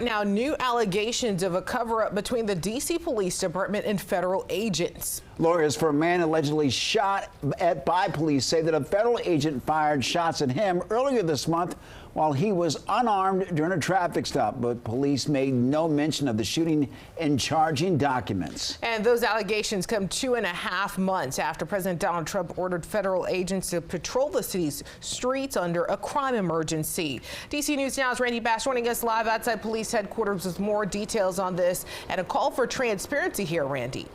right now, new allegations of a cover-up between the D.C. Police Department and federal agents. Lawyers for a man allegedly shot at by police say that a federal agent fired shots at him earlier this month while he was unarmed during a traffic stop. But police made no mention of the shooting in charging documents. And those allegations come 2.5 months after President Donald Trump ordered federal agents to patrol the city's streets under a crime emergency. DC News Now's Randy Bass joining us live outside police headquarters with more details on this and a call for transparency here, Randy.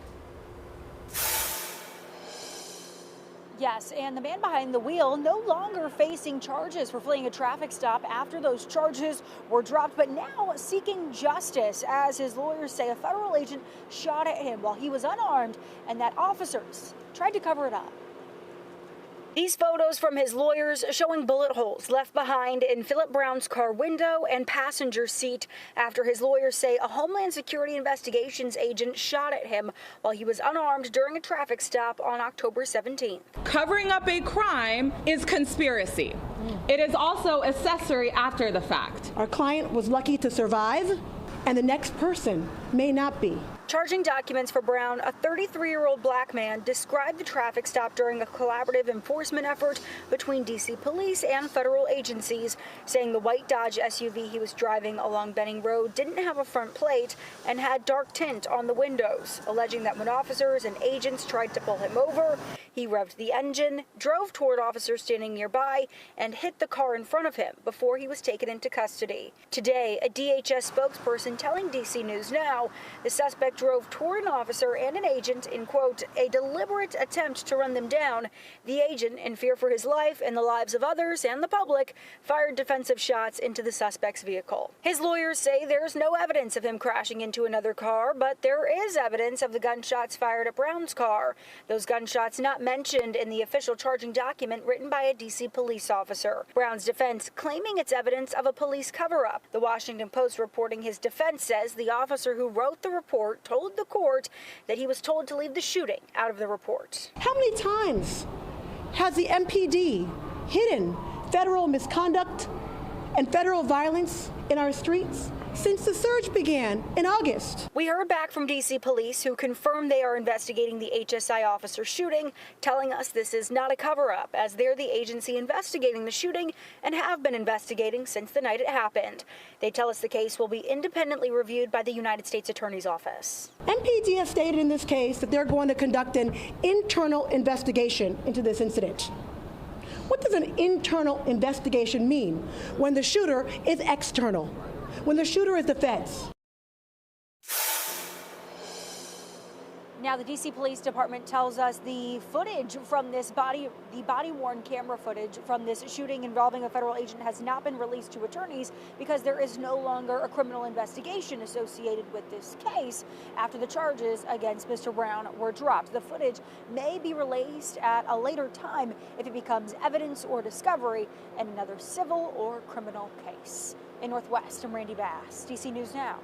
Yes, and the man behind the wheel no longer facing charges for fleeing a traffic stop after those charges were dropped, but now seeking justice as his lawyers say a federal agent shot at him while he was unarmed and that officers tried to cover it up. These photos from his lawyers showing bullet holes left behind in Philip Brown's car window and passenger seat after his lawyers say a Homeland Security Investigations agent shot at him while he was unarmed during a traffic stop on October 17th. Covering up a crime is conspiracy. It is also accessory after the fact. Our client was lucky to survive, and the next person may not be. Charging documents for Brown, a 33-year-old black man, described the traffic stop during a collaborative enforcement effort between D.C. police and federal agencies, saying the white Dodge SUV he was driving along Benning Road didn't have a front plate and had dark tint on the windows, alleging that when officers and agents tried to pull him over, he revved the engine, drove toward officers standing nearby, and hit the car in front of him before he was taken into custody. Today, a DHS spokesperson telling DC News Now the suspect drove toward an officer and an agent in, quote, a deliberate attempt to run them down. The agent, in fear for his life and the lives of others and the public, fired defensive shots into the suspect's vehicle. His lawyers say there's no evidence of him crashing into another car, but there is evidence of the gunshots fired at Brown's car. Those gunshots not mentioned in the official charging document written by a D.C. police officer. Brown's defense claiming it's evidence of a police cover-up. The Washington Post reporting his defense says the officer who wrote the report told the court that he was told to leave the shooting out of the report. How many times has the MPD hidden federal misconduct and federal violence in our streets since the surge began in August? We heard back from D.C. police who confirmed they are investigating the HSI officer shooting, telling us this is not a cover-up as they're the agency investigating the shooting and have been investigating since the night it happened. They tell us the case will be independently reviewed by the United States Attorney's Office. MPD has stated in this case that they're going to conduct an internal investigation into this incident. What does an internal investigation mean when the shooter is external? When the shooter is the feds? Now, the D.C. Police Department tells us the footage from this body-worn camera footage from this shooting involving a federal agent has not been released to attorneys because there is no longer a criminal investigation associated with this case after the charges against Mr. Brown were dropped. The footage may be released at a later time if it becomes evidence or discovery in another civil or criminal case. In Northwest, I'm Randy Bass, DC News Now.